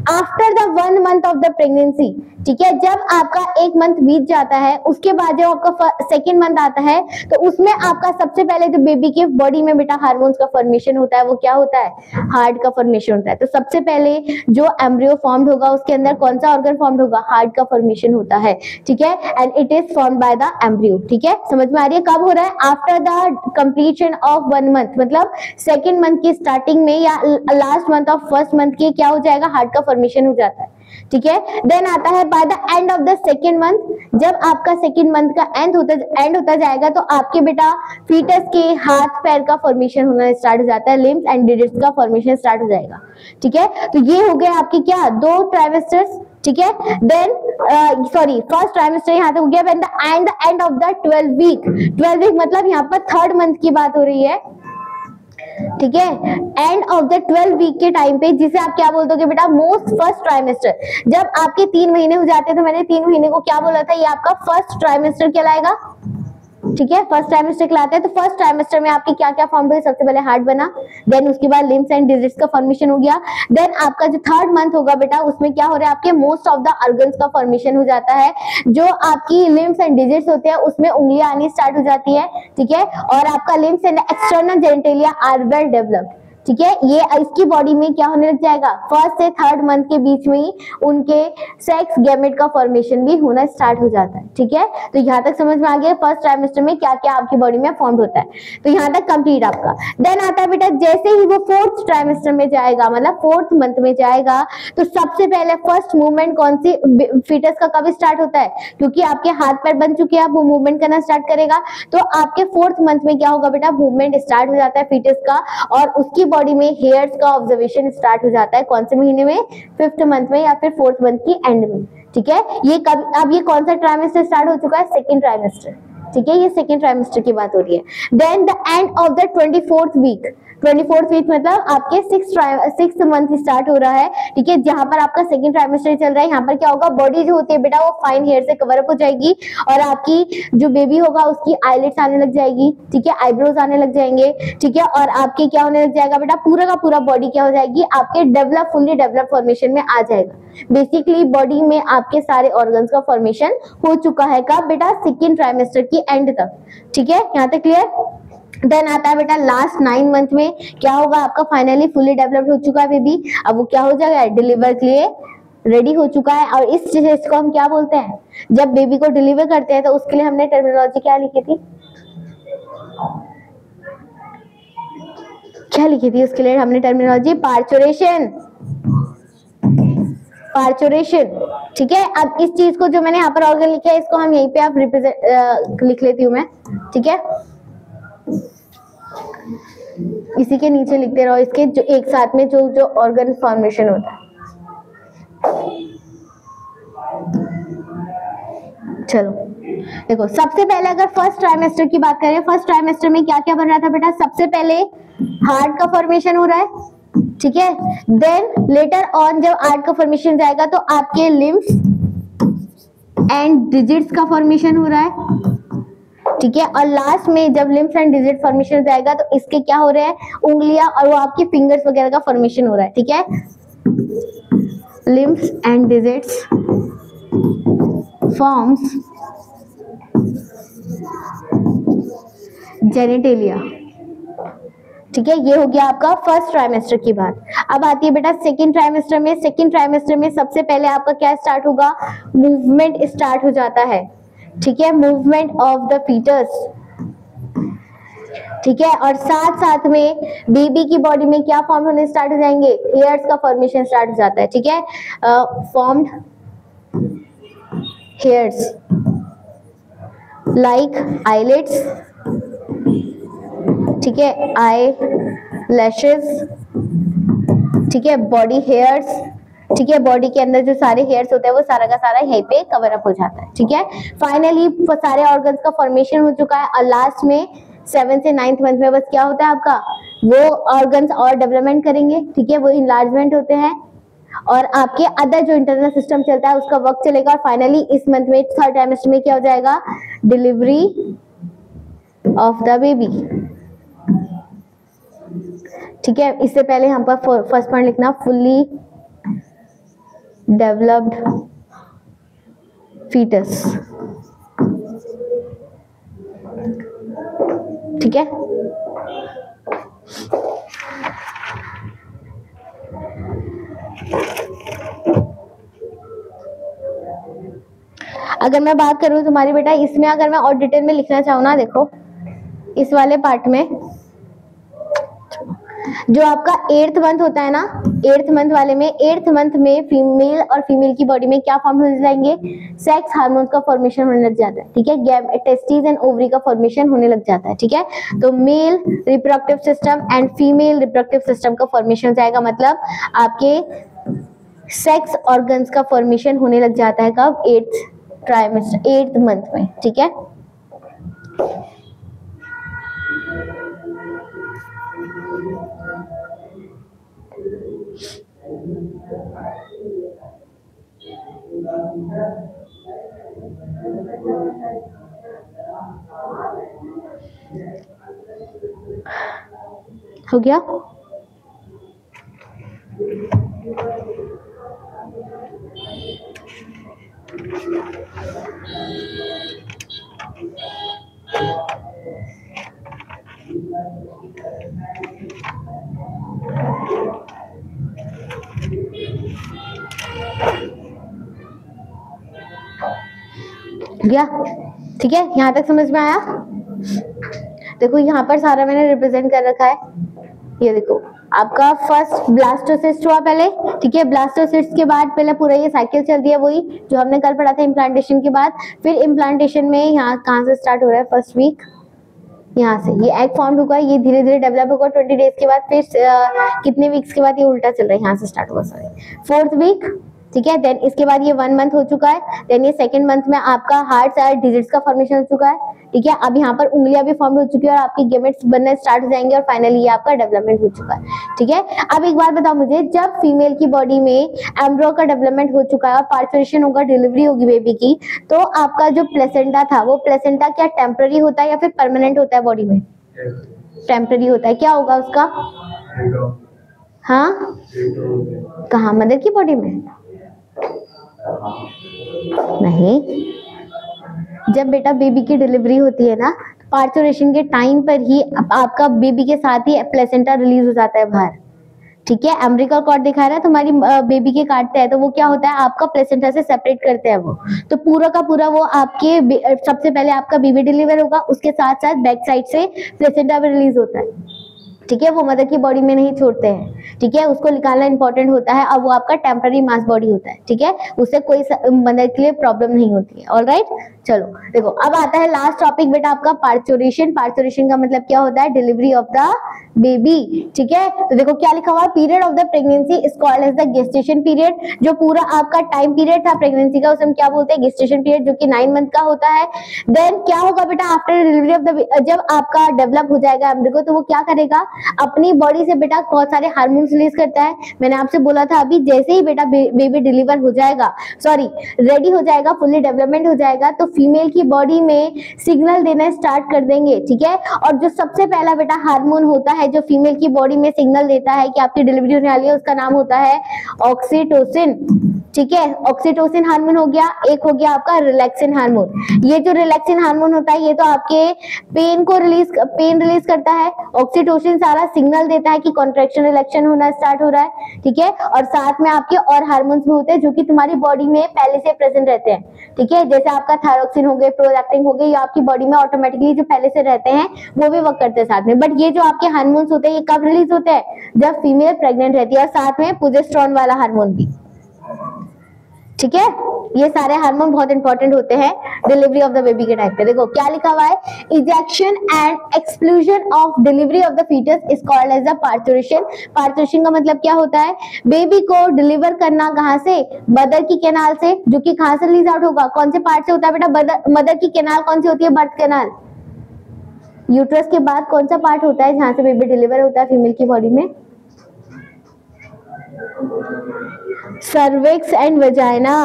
A: after the 1 month of the pregnancy. ठीक है, जब आपका 1 मंथ बीत जाता है उसके बाद जब आपका सेकेंड मंथ आता है तो उसमें आपका सबसे पहले जो बेबी के बॉडी में बेटा हार्मोन्स का फॉर्मेशन होता है वो क्या होता है, हार्ट का फॉर्मेशन होता है। तो सबसे पहले जो एम्ब्रियो फॉर्म्ड होगा उसके अंदर कौन सा ऑर्गन फॉर्म्ड होगा, हार्ट का फॉर्मेशन होता है। ठीक है, and it is formed by the embryo. ठीक है, समझ में आ रही है, कब हो रहा है, after the completion of 1 month, मतलब सेकेंड मंथ की स्टार्टिंग में या last month of first month के क्या हो जाएगा, हार्ट का फॉर्मेशन हो जाता है। ठीक है, देन आता है by the end of the second month, जब आपका सेकेंड मंथ का एंड होता जाएगा तो आपके बेटा फीटस के हाथ पैर का फॉर्मेशन होना स्टार्ट हो जाता है, लिम्स एंड डिजिट्स का फॉर्मेशन स्टार्ट हो जाएगा। ठीक है, तो ये हो गए आपके क्या 2 ट्राइमेस्टर्स। ठीक है, देन सॉरी फर्स्ट ट्राइमेस्टर यहाँ तक हो गया, and the end of the 12 week, 12 week मतलब यहाँ पर थर्ड मंथ की बात हो रही है। ठीक है, एंड ऑफ द 12 वीक के टाइम पे, जिसे आप क्या बोल दोगे बेटा, मोस्ट फर्स्ट ट्राइमेस्टर। जब आपके 3 महीने हो जाते हैं तो मैंने 3 महीने को क्या बोला था, ये आपका फर्स्ट ट्राइमेस्टर कहलाएगा। ठीक है, फर्स्ट ट्राइमेस्टर कहलाता है। तो फर्स्ट ट्राइमेस्टर में आपकी क्या क्या फॉर्म हुई, सबसे पहले हार्ट बना, देन उसके बाद लिम्स एंड डिजिट्स का फॉर्मेशन हो गया, देन आपका जो थर्ड मंथ होगा बेटा उसमें क्या हो रहा है, आपके मोस्ट ऑफ द ऑर्गन्स का फॉर्मेशन हो जाता है, जो आपकी लिम्स एंड डिजिट्स होते हैं उसमें उंगलियां आनी स्टार्ट हो जाती है। ठीक है, और आपका limbs and external genitalia are well developed. ठीक है, ये इसकी बॉडी में क्या होने लग जाएगा, फर्स्ट से थर्ड मंथ के बीच में ही उनके सेक्स गैमेट का फॉर्मेशन भी होना स्टार्ट हो जाता है। ठीक है, तो यहाँ तक समझ में आ गया फर्स्ट ट्राइमेस्टर में क्या क्या आपकी बॉडी में फॉर्म होता है। तो यहाँ तक कंप्लीट आपका। देन आता है बेटा जैसे ही वो फोर्थ ट्राइमेस्टर में जाएगा, मतलब फोर्थ मंथ में जाएगा, तो सबसे पहले फर्स्ट मूवमेंट कौन सी फीटस का कब स्टार्ट होता है, क्योंकि आपके हाथ पैर बन चुके हैं, आप वो मूवमेंट करना स्टार्ट करेगा। तो आपके फोर्थ मंथ में क्या होगा बेटा, मूवमेंट स्टार्ट हो जाता है फीटस का, और उसकी बॉडी में हेयर्स का ऑब्जर्वेशन स्टार्ट हो जाता है। कौन से महीने में, 5th मंथ में या फिर 4th मंथ की एंड में। ठीक है, ये कब, अब ये कौन सा ट्राइमेस्टर स्टार्ट हो चुका है, सेकंड ट्राइमेस्टर। ठीक है, ये सेकंड ट्राइमेस्टर की बात हो रही है। Then the end of the 24th week, 24th week मतलब आपके 6th मंथ स्टार्ट हो रहा है। ठीक है, जहां पर आपका सेकंड ट्राइमेस्टर चल रहा है, यहाँ पर क्या होगा, बॉडी जो होती है बेटा वो फाइन हेयर से कवर अप हो जाएगी, और आपकी जो बेबी होगा उसकी आईलिड्स आने लग जाएगी। ठीक है, आईब्रोज आने लग जाएंगे। ठीक है, और आपके क्या होने लग जाएगा बेटा, पूरा का पूरा बॉडी क्या हो जाएगी, आपके फुल्ली डेवलप फॉर्मेशन में आ जाएगा। बेसिकली बॉडी में आपके सारे ऑर्गन्स का फॉर्मेशन हो चुका है कब बेटा, सेकंड ट्राइमेस्टर की एंड तक। ठीक है, यहाँ तक क्लियर। देन आता है बेटा लास्ट 9 मंथ में क्या होगा, आपका फाइनली फुली डेवलप्ड हो चुका है बेबी, अब वो क्या हो जाएगा, डिलीवर के लिए रेडी हो चुका है। और इस चीज को हम क्या बोलते हैं, जब बेबी को डिलीवर करते हैं तो उसके लिए हमने टर्मिनोलॉजी क्या लिखी थी, क्या लिखी थी उसके लिए हमने टर्मिनोलॉजी, पार्चुरेशन, पार्चुरेशन। ठीक है, अब इस चीज को जो मैंने यहाँ पर ऑर्गन लिखा है इसको हम यहीं पे आप रिप्रेजेंट लिख लेती हूँ मैं। ठीक है, इसी के नीचे लिखते रहो, इसके जो एक साथ में जो जो ऑर्गन फॉर्मेशन होता है। चलो देखो, सबसे पहले अगर फर्स्ट ट्राइमेस्टर की बात करें, फर्स्ट ट्राइमेस्टर में क्या क्या बन रहा था बेटा, सबसे पहले हार्ट का फॉर्मेशन हो रहा है। ठीक है, देन लेटर ऑन जब हार्ट का फॉर्मेशन जाएगा तो आपके लिम्स एंड डिजिट्स का फॉर्मेशन हो रहा है। ठीक है, और लास्ट में जब लिम्स एंड डिजिट फॉर्मेशन जाएगा तो इसके क्या हो रहे हैं, उंगलियां और वो आपके फिंगर्स वगैरह का फॉर्मेशन हो रहा है। ठीक है, limbs and digits forms genitalia. ठीक है, ये हो गया आपका फर्स्ट ट्राइमेस्टर की बात। अब आती है बेटा सेकंड ट्राइमेस्टर में। सेकंड ट्राइमेस्टर में सबसे पहले आपका क्या स्टार्ट होगा, मूवमेंट स्टार्ट हो जाता है। ठीक है, मूवमेंट ऑफ द फीटस, ठीक है, और साथ साथ में बेबी की बॉडी में क्या फॉर्म होने स्टार्ट हो जाएंगे, हेयर्स का फॉर्मेशन स्टार्ट हो जाता है। ठीक है, फॉर्म्ड हेयर्स लाइक आईलिड्स, ठीक है, आई लैशेस, ठीक है, बॉडी हेयर्स, ठीक है, बॉडी के अंदर जो सारे हेयर्स होते हैं वो सारा का सारा यहीं पे कवर अप हो जाता है। ठीक है, फाइनली सारे ऑर्गन्स का फॉर्मेशन हो चुका है और लास्ट में 7th से 9th मंथ में बस क्या होता है आपका, वो ऑर्गन्स और डेवलपमेंट करेंगे। ठीक है, वो इनलार्जमेंट होते हैं और आपके अदर जो इंटरनल सिस्टम चलता है उसका वर्क चलेगा और फाइनली इस मंथ में 3rd ट्राइमेस्टर में क्या हो जाएगा, डिलीवरी ऑफ द बेबी। ठीक है, इससे पहले हम पर फर्स्ट पॉइंट लिखना, फुल्ली डेवलप्ड फीटस। ठीक है, अगर मैं बात करूं तुम्हारी बेटा इसमें, अगर मैं और डिटेल में लिखना चाहूँ ना, देखो इस वाले पार्ट में जो आपका 8th मंथ होता है ना, 8th मंथ वाले में, 8th मंथ में फीमेल और फीमेल की बॉडी में क्या फॉर्म होने जाएंगे, सेक्स हार्मोन्स का फॉर्मेशन होने लग जाता है। ठीक है, टेस्टिस एंड ओवरी का फॉर्मेशन होने लग जाता है। ठीक है, तो male reproductive system and female reproductive system का फॉर्मेशन हो जाएगा, मतलब आपके सेक्स ऑर्गन्स का फॉर्मेशन होने लग जाता है कब, 8th ट्राइमेस्टर, 8th मंथ में। ठीक है, हो गया। गया, ठीक है, यहां तक समझ में आया। देखो यहाँ पर सारा मैंने रिप्रेजेंट कर रखा है, ये देखो आपका फर्स्ट ब्लास्टोसिस्ट हुआ पहले। ठीक है, ब्लास्टोसिस्ट के बाद पहले पूरा ये साइकिल चल दिया, वही जो हमने कल पढ़ा था इम्प्लांटेशन के बाद। फिर इम्प्लांटेशन में यहाँ कहाँ से स्टार्ट हो रहा है, फर्स्ट वीक यहाँ से ये एग फॉर्म होगा, ये धीरे धीरे डेवलप होगा 20 डेज के बाद, फिर कितने वीक्स के बाद ये उल्टा चल रहा है, यहाँ से स्टार्ट होगा, सॉरी 4th वीक। ठीक है, देन इसके बाद ये 1 मंथ हो चुका है, देन ये 2nd मंथ में आपका हार्ट और डिजिट्स का फॉर्मेशन हो चुका है। ठीक है, अब यहाँ पर उंगलियां भी फॉर्म हो चुकी है और आपकी गेमेट्स बनना स्टार्ट हो जाएंगे और फाइनली ये आपका डेवलपमेंट हो चुका है। ठीक है, अब एक बात बताओ मुझे, जब फीमेल की बॉडी में एम्ब्रियो का डेवलपमेंट हो चुका है और पार्चुरेशन होगा, डिलीवरी होगी बेबी की, तो आपका जो प्लेसेंटा था वो प्लेसेंटा क्या टेम्पररी होता है या फिर परमानेंट होता है बॉडी में? टेम्पररी होता है। क्या होगा उसका? हाँ, कहाँ, मदर की बॉडी में? नहीं, जब बेटा बेबी की डिलीवरी होती है ना, पार्चुरेशन के टाइम पर ही आपका बेबी के साथ ही प्लेसेंटा रिलीज हो जाता है बाहर। ठीक है, अम्बिलिकल कॉर्ड दिखा रहा है तुम्हारी बेबी के काटते हैं तो वो क्या होता है, आपका प्लेसेंटा से सेपरेट करते हैं वो, तो पूरा का पूरा वो आपके सबसे पहले आपका बेबी डिलीवर होगा, उसके साथ साथ बैक साइड से प्लेसेंटा भी रिलीज होता है। ठीक है, वो मदर की बॉडी में नहीं छोड़ते हैं। ठीक है, उसको निकालना इंपॉर्टेंट होता है, अब वो आपका टेम्पररी मास बॉडी होता है। ठीक है, उससे कोई मदर के लिए प्रॉब्लम नहीं होती है। ऑलराइट, चलो देखो अब आता है लास्ट टॉपिक बेटा आपका पार्चुरेशन। पार्चुरेशन का मतलब क्या होता है, डिलीवरी ऑफ द बेबी। ठीक है, तो देखो क्या लिखा हुआ, period of the pregnancy is called as the gestation period. जो पूरा आपका टाइम पीरियड था प्रेगनेंसी का उसे हम क्या बोलते हैं, गेस्टेशन पीरियड, जो कि 9 मंथ का होता है। देन क्या होगा बेटा आफ्टर डिलीवरी ऑफ द, जब आपका डेवलप हो जाएगा एम्ब्रियो तो वो क्या करेगा, अपनी बॉडी से बेटा बहुत सारे हार्मोन्स रिलीज करता है। मैंने आपसे बोला था अभी, जैसे ही बेटा बेबी डिलीवर हो जाएगा, सॉरी रेडी हो जाएगा, फुल्ली डेवलपमेंट हो जाएगा, तो फीमेल की बॉडी में सिग्नल देना स्टार्ट कर देंगे। ठीक है, और जो सबसे पहला बेटा हार्मोन होता है जो फीमेल की बॉडी में सिग्नल देता है कि आपकी डिलीवरी होने वाली है, उसका नाम होता है ऑक्सीटोसिन। ठीक है। ऑक्सीटोसिन हार्मोन हो गया, एक हो गया आपका रिलैक्सिन हार्मोन। ये जो रिलैक्सिन हार्मोन होता है ये तो आपके पेन रिलीज करता है। ऑक्सीटोसिन सारा सिग्नल देता है कि कॉन्ट्रैक्शन रिलैक्शन होना स्टार्ट हो रहा है, ठीक है। और साथ में आपके और हार्मोन्स भी होते हैं जो कि तुम्हारी बॉडी में पहले से प्रेजेंट रहते हैं, ठीक है। जैसे आपका थायरोक्सिन हो गए, प्रोलैक्टिन हो गए, ये आपकी बॉडी में ऑटोमेटिकली जो पहले से रहते हैं वो भी वर्क करते हैं साथ में। बट ये जो आपके हार्मोन्स होते हैं ये कब रिलीज होते हैं? जब फीमेल प्रेग्नेंट रहती है, और साथ में प्रोजेस्टेरोन वाला हार्मोन भी, ठीक है। ये सारे हार्मोन बहुत इंपॉर्टेंट होते हैं डिलीवरी ऑफ द बेबी के टाइम पे। देखो क्या लिखा हुआ है, ejection and exclusion of delivery of the foetus is called as the parturition. Parturition का मतलब क्या होता है? बेबी को डिलीवर करना कहां से? मदर की कैनाल से, जो कि कहां से रिलीज आउट होगा? कौन से पार्ट से होता है बेटा? मदर की कैनाल कौन सी होती है? Birth canal. यूट्रस के बाद कौन सा पार्ट होता है जहां से बेबी डिलीवर होता है फीमेल की बॉडी में? सर्विक्स एंड वजाइना,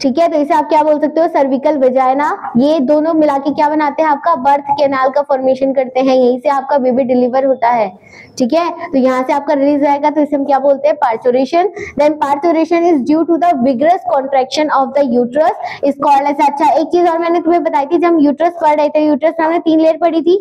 A: ठीक है। तो इसे आप क्या बोल सकते हो? Cervical vagina. ये दोनों मिला के क्या बनाते हैं? आपका बर्थ कैनाल का फॉर्मेशन करते हैं, यहीं से आपका बेबी डिलीवर होता है, ठीक है। तो यहाँ से आपका रिलीज आएगा, तो इसे हम क्या बोलते हैं? Parturition. Then parturition is due to the vigorous contraction of the uterus is called as. अच्छा, एक चीज और मैंने तुम्हें बताई थी, जब हम यूट्रस पढ़ रहे थे, यूट्रस में हमने 3 लेयर पढ़ी थी,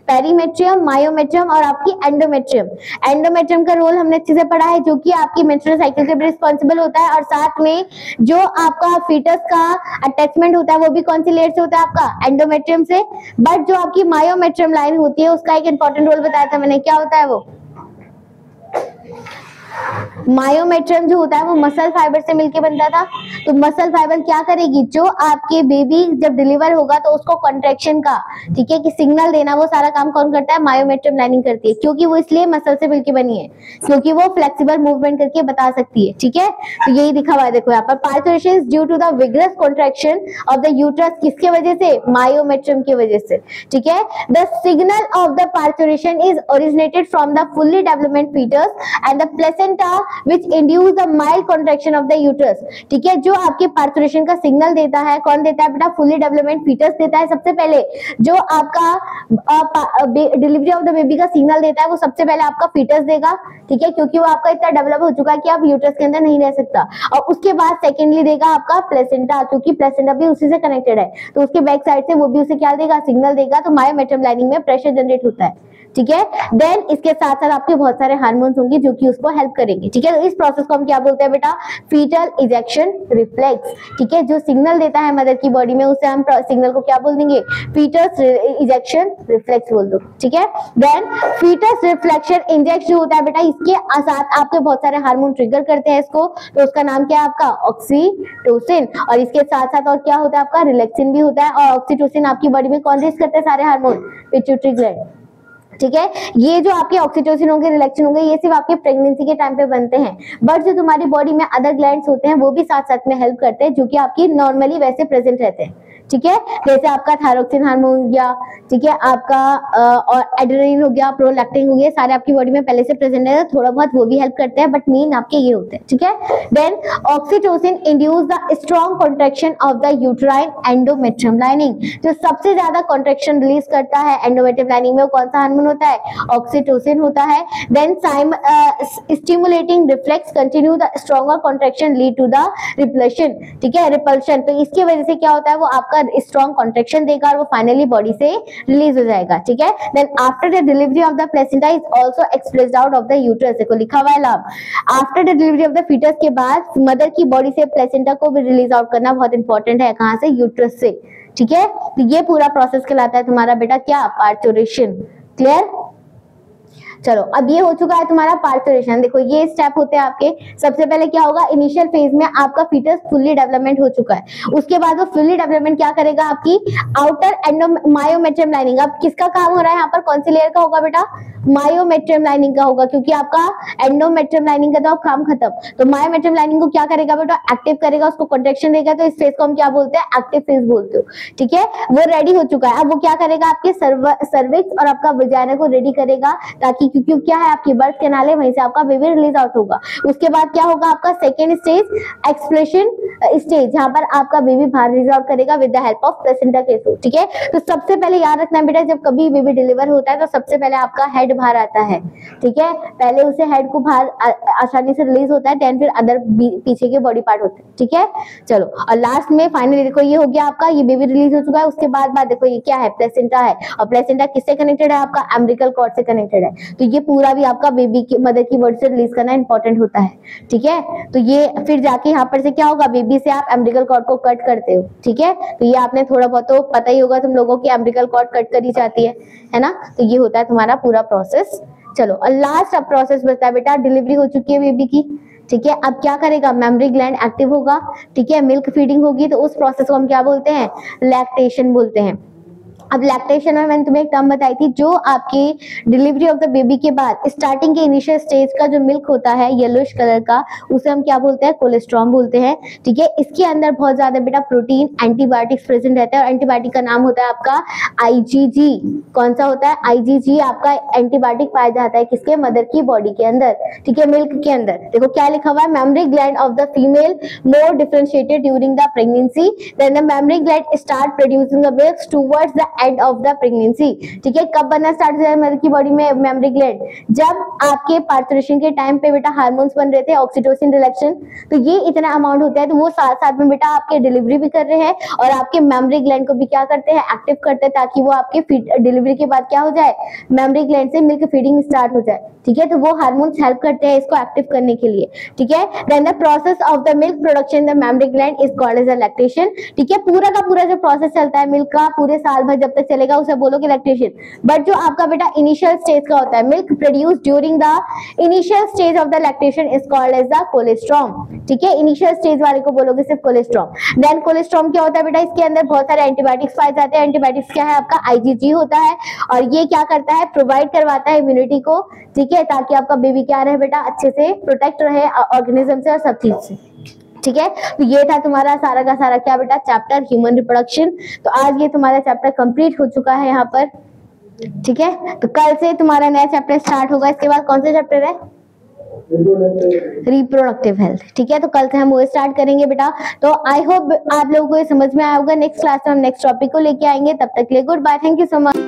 A: पेरीमेट्रियम, मायोमेट्रियम और आपकी एंडोमेट्रियम। एंडोमेट्रियम का रोल हमने अच्छे से पढ़ा है, जो कि आपकी मेंस्ट्रुअल साइकिल के लिए रिस्पॉन्सिबल होता है। और साथ में जो आपका फीटस का अटैचमेंट होता है वो भी कौन सी लेयर से होता है? आपका एंडोमेट्रियम से। बट जो आपकी मायोमेट्रियम लाइन होती है उसका एक इंपॉर्टेंट रोल बताया था मैंने, क्या होता है वो? मायोमेट्रियम जो होता है वो मसल फाइबर से मिलके बनता था। तो मसल फाइबर क्या करेगी? जो आपके बेबी जब डिलीवर होगा तो उसको कॉन्ट्रैक्शन का, ठीक है, कि सिग्नल देना, वो सारा काम कौन करता है? मायोमेट्रियम लाइनिंग करती है। क्योंकि वो इसलिए मसल से मिलके बनी है, क्योंकि वो फ्लेक्सिबल मूवमेंट करके बता सकती है, ठीक है। तो यही दिखा हुआ है, देखो यहाँ पर, parturition is due to the vigorous contraction of the uterus. किसके वजह से? मायोमेट्रियम की वजह से, ठीक है। The signal of the parturition is originated from the fully development foetus and the placenta which induce the mild contraction of the uterus, ठीक है। जो आपके पार्टुरेशन का सिग्नल देता है, कौन देता है बेटा? फुली डेवलपमेंट फीटस देता है सबसे पहले। जो आपका डिलीवरी ऑफ द बेबी का सिग्नल देता है वो सबसे पहले आपका फीटस देगा, ठीक है, क्योंकि वो आपका इतना डेवलप हो चुका है कि आप यूट्रस के अंदर नहीं रह सकता। और उसके बाद सेकेंडली देगा आपका प्लेसेंटा, क्योंकि प्लेसेंटा भी उसी से कनेक्टेड है, तो उसके बैक साइड से वो भी उसे क्या देगा? सिग्नल देगा। तो मायोमेट्रियम लाइनिंग में प्रेशर जनरेट होता है, ठीक है। देन इसके साथ साथ आपके बहुत सारे हार्मोन्स होंगे जो कि उसको हेल्प करेंगे, ठीक है। तो इस प्रोसेस को हम क्या बोलते हैं बेटा? फीटल इजेक्शन रिफ्लेक्स, ठीक है। जो सिग्नल देता है मदर की बॉडी में उसे हम सिग्नल को क्या बोल देंगे? फीटस इजेक्शन रिफ्लेक्स बोल दो, ठीक है। देन फीटस रिफ्लेक्शन इंजेक्शन जो होता है बेटा, इसके साथ आपके बहुत सारे हार्मोन ट्रिगर करते हैं इसको, तो उसका नाम क्या है आपका? ऑक्सीटोसिन। और इसके साथ साथ और क्या होता है आपका? रिलैक्सिन भी होता है। और ऑक्सीटोसिन आपकी बॉडी में कौन रिलीज करते हैं? सारे हार्मोन, पिट्यूटरी ग्लैंड, ठीक है। ये जो आपके ऑक्सीटोसिन होंगे, रिलैक्सिन होंगे, ये सिर्फ आपके प्रेगनेंसी के टाइम पे बनते हैं। बट जो तुम्हारी बॉडी में अदर ग्लैंड्स होते हैं वो भी साथ साथ में हेल्प करते हैं, जो कि आपकी नॉर्मली वैसे प्रेजेंट रहते हैं, ठीक है। जैसे आपका थायरोक्सिन हार्मोन हो गया, ठीक है, आपका और एड्रेनलिन हो गया, प्रोलैक्टिन हो गया, सारे आपकी बॉडी में पहले से प्रेजेंट है, थोड़ा बहुत वो भी हेल्प करते हैं, बट मेन आपके ये होते हैं, ठीक है। Then oxytocin induce the strong contraction of the uterine endometrium lining. जो सबसे ज्यादा कॉन्ट्रैक्शन रिलीज करता है एंडोमेट्रियम लाइनिंग में, वो कौन सा हार्मोन होता है? ऑक्सीटोसिन होता है। Then stimulating reflex continue the stronger contraction lead to the repulsion, ठीक है, रिपल्शन। तो इसकी वजह से क्या होता है? वो आपका स्ट्रॉन्ग कॉन्ट्रैक्शन देगा और वो फाइनली बॉडी से रिलीज हो जाएगा, ठीक है। Then after the delivery of the placenta is also expressed out of the uterus. देखो लिखा हुआ है लाभ, after the delivery of the fetus के बाद मदर की बॉडी से प्लेसेंटा को भी रिलीज आउट करना बहुत इंपॉर्टेंट है। कहां से? यूट्रस से, ठीक है। तो ये पूरा प्रोसेस कहलाता है तुम्हारा बेटा क्या? पार्टुरेशन। क्लियर? चलो, अब ये हो चुका है तुम्हारा पार्टुरेशन। देखो ये स्टेप होते हैं आपके। सबसे पहले क्या होगा? इनिशियल फेज में आपका फीटस फुल्ली डेवलपमेंट हो चुका है, उसके बाद वो फुल्ली डेवलपमेंट क्या करेगा? आपकी आउटर एंडो मायोमेट्रियम लाइनिंग। अब किसका काम हो रहा है यहाँ पर? कौन सी लेयर का होगा बेटा? मायोमेट्रियम लाइनिंग का होगा, क्योंकि आपका एंडोमेट्रियम लाइनिंग का तो अब काम खत्म। तो मायोमेट्रियम लाइनिंग को क्या करेगा बेटा? एक्टिव करेगा, उसको कॉन्ट्रैक्शन देगा। तो इस फेज को हम क्या बोलते हैं? एक्टिव फेज बोलते हो, ठीक है। वो रेडी हो चुका है, अब वो क्या करेगा? आपके सर्विक्स और आपका वजाइना को रेडी करेगा, ताकि क्योंकि क्या है आपकी बर्थ कैनाल है, वहीं से आपका बेबी रिलीज आउट होगा। उसके बाद क्या होगा आपका सेकेंड स्टेज एक्सप्लेशन स्टेज, जहां पर आपका बेबी बाहर रिलीज आउट करेगा with the help of placenta के थ्रू। ठीक है, तो सबसे पहले याद रखना बेटा, जब कभी बेबी डिलीवर होता है तो सबसे पहले आपका हेड बाहर आता है। ठीक है, पहले उसे हेड को बाहर आसानी से रिलीज होता है, देन फिर अदर पीछे के बॉडी पार्ट होते हैं। ठीक है, चलो, और लास्ट में फाइनली देखो ये हो गया आपका, ये बेबी रिलीज हो चुका है। उसके बाद देखो ये क्या है, प्लेसेंटा है, और प्लेसेंटा किससे कनेक्टेड है, आपका अम्बिलिकल कॉर्ड से कनेक्टेड है। तो ये पूरा भी आपका बेबी की मदर की बॉडी से रिलीज करना इंपॉर्टेंट होता है। ठीक है, तो ये फिर जाके यहाँ पर से क्या होगा, बेबी से आप अम्बिलिकल कॉर्ड को कट करते हो। ठीक है, तो ये आपने थोड़ा बहुत तो पता ही होगा तुम लोगों की, अम्बिलिकल कॉर्ड कट करी जाती है ना। तो ये होता है तुम्हारा पूरा प्रोसेस। चलो, और लास्ट अब प्रोसेस बचता है बेटा, डिलीवरी हो चुकी है बेबी की। ठीक है, अब क्या करेगा, मेमोरी ग्लैंड एक्टिव होगा। ठीक है, मिल्क फीडिंग होगी, तो उस प्रोसेस को हम क्या बोलते हैं, लैक्टेशन बोलते हैं। अब लैक्टेशन में मैंने तुम्हें एक टर्म बताई थी, जो आपकी डिलीवरी ऑफ द बेबी के बाद स्टार्टिंग के इनिशियल स्टेज का जो मिल्क होता है येलोइश कलर का, उसे हम क्या बोलते हैं, कोलेस्ट्रॉम बोलते हैं। ठीक है, इसके अंदर बहुत ज्यादा बेटा प्रोटीन, एंटीबायोटिक्स प्रेजेंट रहता है, और एंटीबायोटिक का नाम होता है आपका आईजीजी। कौन सा होता है, आईजीजी आपका एंटीबायोटिक पाया जाता है किसके, मदर की बॉडी के अंदर। ठीक है, मिल्क के अंदर देखो क्या लिखा हुआ है, memory gland of the female more differentiated during the pregnancy, then the memory gland start producing the milk towards the end of the pregnancy. ठीक है, कब बनना स्टार्ट हो जाए मदर की बॉडी में मेमोरी ग्लैंड, जब आपके पार्टुरेशन के टाइम पे बेटा हार्मोन्स बन रहे थे, ऑक्सीटोसिन रिलेक्शन, तो ये इतना अमाउंट होता है, तो वो साथ साथ में बेटा आपके डिलीवरी भी कर रहे हैं और आपके मेमोरी ग्लैंड को भी क्या करते हैं, एक्टिव करते हैं, ताकि वो आपके डिलीवरी के बाद क्या हो जाए, मेमोरी ग्लैंड से मिल्क फीडिंग स्टार्ट हो जाए। ठीक है, तो वो हार्मोन्स हेल्प करते हैं इसको एक्टिव करने के लिए। ठीक है, then the process of the milk production in the memory gland is called as a lactation. ठीक है, पूरा का पूरा जो प्रोसेस चलता है मिल्क का, पूरे साल भर जब तक चलेगा उसे बोलोगे लैक्टेशन। बट जो आपका बेटा इनिशियल स्टेज का होता है, milk produce during the initial stage of the lactation is called as the colostrum. ठीक है, इनिशियल स्टेज वाले को बोलोगे सिर्फ कोलेस्ट्रॉम। देन कोलेस्ट्रॉम क्या होता है बेटा, इसके अंदर बहुत सारे एंटीबायोटिक्स पाए जाते हैं। एंटीबायोटिक्स क्या है, आपका आईजीजी होता है, और ये क्या करता है, प्रोवाइड करवाता है इम्यूनिटी को। ठीक है, ताकि आपका बेबी क्या रहे बेटा, अच्छे से प्रोटेक्ट रहे ऑर्गेनिज्म से और सब चीज से। ठीक है, तो ये था तुम्हारा सारा का सारा क्या बेटा, चैप्टर ह्यूमन रिप्रोडक्शन। तो आज ये तुम्हारा चैप्टर कंप्लीट हो चुका है यहाँ पर। ठीक है, तो कल से तुम्हारा नया चैप्टर स्टार्ट होगा। इसके बाद कौन सा चैप्टर है, रिप्रोडक्टिव हेल्थ। ठीक है, तो कल से हम वो स्टार्ट करेंगे बेटा। तो आई होप आप लोगों को ये समझ में आया होगा। नेक्स्ट क्लास में हम नेक्स्ट टॉपिक को लेके आएंगे, तब तक के लिए goodbye, thank you so much.